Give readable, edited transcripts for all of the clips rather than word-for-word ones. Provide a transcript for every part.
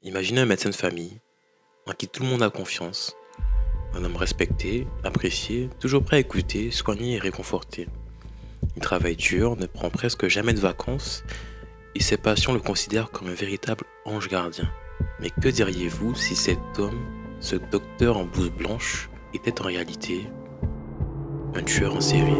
Imaginez un médecin de famille en qui tout le monde a confiance, un homme respecté, apprécié, toujours prêt à écouter, soigner et réconforter. Il travaille dur, ne prend presque jamais de vacances et ses patients le considèrent comme un véritable ange gardien. Mais que diriez-vous si cet homme, ce docteur en blouse blanche, était en réalité un tueur en série?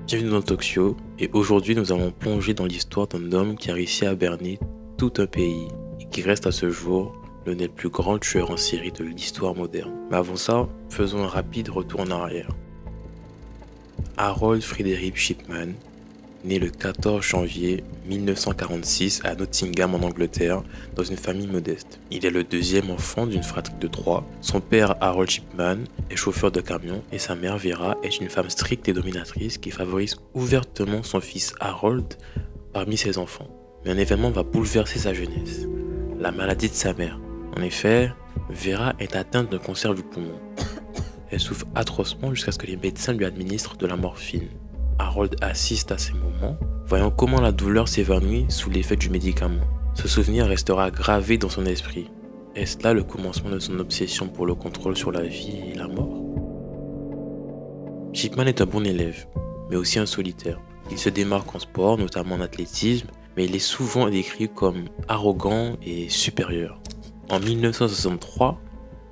Bienvenue dans le talk show et aujourd'hui nous allons plonger dans l'histoire d'un homme qui a réussi à berner tout un pays et qui reste à ce jour l'un des plus grands tueurs en série de l'histoire moderne. Mais avant ça, faisons un rapide retour en arrière. Harold Frederick Shipman, né le 14 janvier 1946 à Nottingham en Angleterre, dans une famille modeste. Il est le deuxième enfant d'une fratrie de 3. Son père Harold Shipman est chauffeur de camion et sa mère Vera est une femme stricte et dominatrice qui favorise ouvertement son fils Harold parmi ses enfants. Mais un événement va bouleverser sa jeunesse, la maladie de sa mère. En effet, Vera est atteinte d'un cancer du poumon. Elle souffre atrocement jusqu'à ce que les médecins lui administrent de la morphine. Harold assiste à ces moments, voyant comment la douleur s'évanouit sous l'effet du médicament. Ce souvenir restera gravé dans son esprit. Est-ce là le commencement de son obsession pour le contrôle sur la vie et la mort? Shipman est un bon élève, mais aussi un solitaire. Il se démarque en sport, notamment en athlétisme, mais il est souvent décrit comme arrogant et supérieur. En 1963,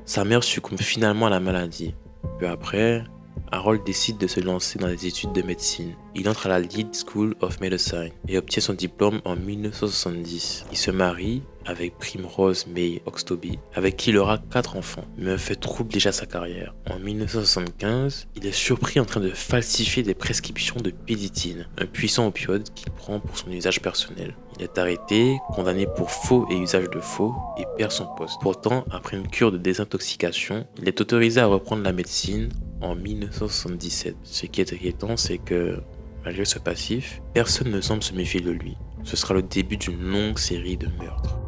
sa mère succombe finalement à la maladie. Peu après, Harold décide de se lancer dans les études de médecine. Il entre à la Leeds School of Medicine et obtient son diplôme en 1970. Il se marie avec Primrose May Oxtoby, avec qui il aura 4 enfants. Mais un fait trouble déjà sa carrière. En 1975, il est surpris en train de falsifier des prescriptions de péditine, un puissant opioïde qu'il prend pour son usage personnel. Il est arrêté, condamné pour faux et usage de faux et perd son poste. Pourtant, après une cure de désintoxication, il est autorisé à reprendre la médecine en 1977. Ce qui est inquiétant, c'est que, malgré ce passif, personne ne semble se méfier de lui. Ce sera le début d'une longue série de meurtres.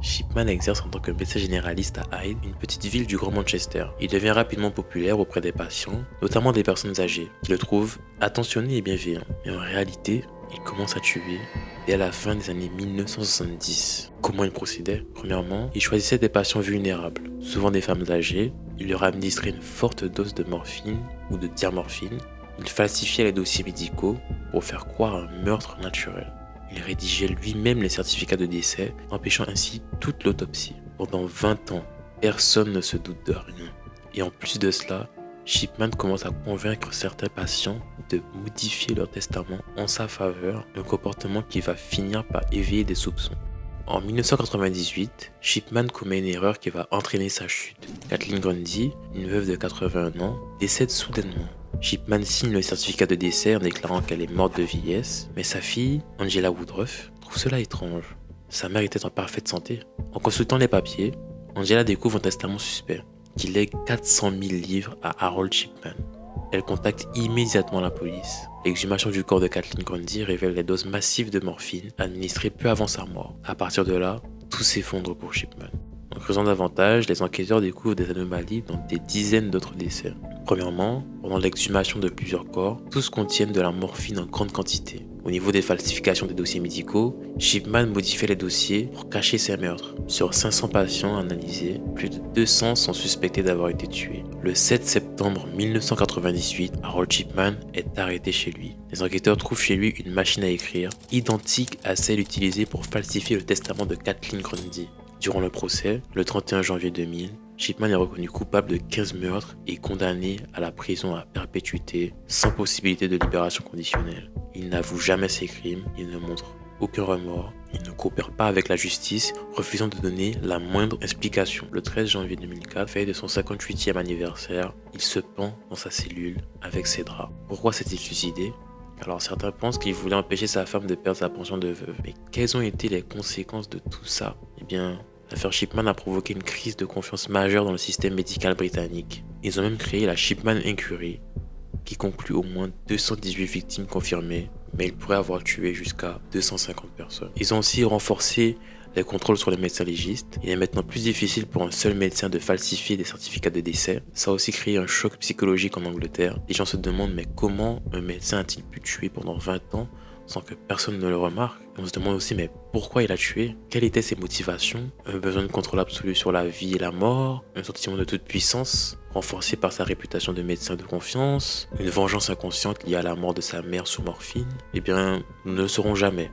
Shipman exerce en tant que médecin généraliste à Hyde, une petite ville du Grand Manchester. Il devient rapidement populaire auprès des patients, notamment des personnes âgées, qui le trouvent attentionné et bienveillant. Mais en réalité, il commence à tuer dès la fin des années 1970. Comment il procédait? Premièrement, il choisissait des patients vulnérables, souvent des femmes âgées. Il leur administrait une forte dose de morphine ou de diamorphine. Il falsifiait les dossiers médicaux pour faire croire à un meurtre naturel. Il rédigeait lui-même les certificats de décès, empêchant ainsi toute l'autopsie. Pendant 20 ans, personne ne se doute de rien. Et en plus de cela, Shipman commence à convaincre certains patients de modifier leur testament en sa faveur, un comportement qui va finir par éveiller des soupçons. En 1998, Shipman commet une erreur qui va entraîner sa chute. Kathleen Grundy, une veuve de 81 ans, décède soudainement. Shipman signe le certificat de décès en déclarant qu'elle est morte de vieillesse, mais sa fille, Angela Woodruff, trouve cela étrange. Sa mère était en parfaite santé. En consultant les papiers, Angela découvre un testament suspect qui lègue 400 000 livres à Harold Shipman. Elle contacte immédiatement la police. L'exhumation du corps de Kathleen Grundy révèle les doses massives de morphine administrées peu avant sa mort. À partir de là, tout s'effondre pour Shipman. En creusant davantage, les enquêteurs découvrent des anomalies dans des dizaines d'autres décès. Premièrement, pendant l'exhumation de plusieurs corps, tous contiennent de la morphine en grande quantité. Au niveau des falsifications des dossiers médicaux, Shipman modifiait les dossiers pour cacher ses meurtres. Sur 500 patients analysés, plus de 200 sont suspectés d'avoir été tués. Le 7 septembre 1998, Harold Shipman est arrêté chez lui. Les enquêteurs trouvent chez lui une machine à écrire, identique à celle utilisée pour falsifier le testament de Kathleen Grundy. Durant le procès, le 31 janvier 2000, Shipman est reconnu coupable de 15 meurtres et condamné à la prison à perpétuité sans possibilité de libération conditionnelle. Il n'avoue jamais ses crimes, il ne montre aucun remords, il ne coopère pas avec la justice, refusant de donner la moindre explication. Le 13 janvier 2004, veille de son 58e anniversaire, il se pend dans sa cellule avec ses draps. Pourquoi s'est-il suicidé? Alors certains pensent qu'il voulait empêcher sa femme de perdre sa pension de veuve. Mais quelles ont été les conséquences de tout ça? Eh bien, l'affaire Shipman a provoqué une crise de confiance majeure dans le système médical britannique. Ils ont même créé la Shipman Inquiry, qui conclut au moins 218 victimes confirmées, mais il pourrait avoir tué jusqu'à 250 personnes. Ils ont aussi renforcé les contrôles sur les médecins légistes. Il est maintenant plus difficile pour un seul médecin de falsifier des certificats de décès. Ça a aussi créé un choc psychologique en Angleterre. Les gens se demandent mais comment un médecin a-t-il pu tuer pendant 20 ans sans que personne ne le remarque? On se demande aussi mais pourquoi il a tué? Quelles étaient ses motivations? Un besoin de contrôle absolu sur la vie et la mort? Un sentiment de toute puissance, renforcé par sa réputation de médecin de confiance? Une vengeance inconsciente liée à la mort de sa mère sous morphine? Eh bien, nous ne le saurons jamais.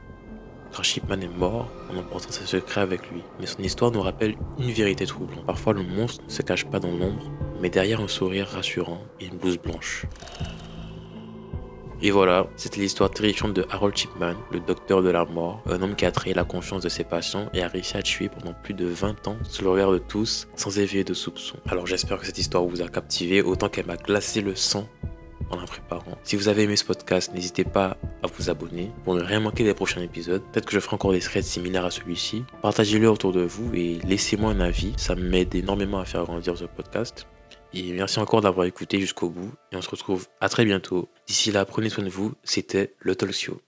Car Chipman est mort en emportant ses secrets avec lui. Mais son histoire nous rappelle une vérité troublante. Parfois le monstre ne se cache pas dans l'ombre, mais derrière un sourire rassurant et une blouse blanche. Et voilà, c'était l'histoire terrifiante de Harold Chipman, le docteur de la mort, un homme qui a trahi la confiance de ses patients et a réussi à tuer pendant plus de 20 ans sous le regard de tous, sans éveiller de soupçons. Alors j'espère que cette histoire vous a captivé autant qu'elle m'a glacé le sang en la préparant. Si vous avez aimé ce podcast, n'hésitez pas à vous abonner pour ne rien manquer des prochains épisodes. Peut-être que je ferai encore des threads similaires à celui-ci. Partagez-le autour de vous et laissez-moi un avis, ça m'aide énormément à faire grandir ce podcast. Et merci encore d'avoir écouté jusqu'au bout et on se retrouve à très bientôt. D'ici là, prenez soin de vous, c'était le Talkshow.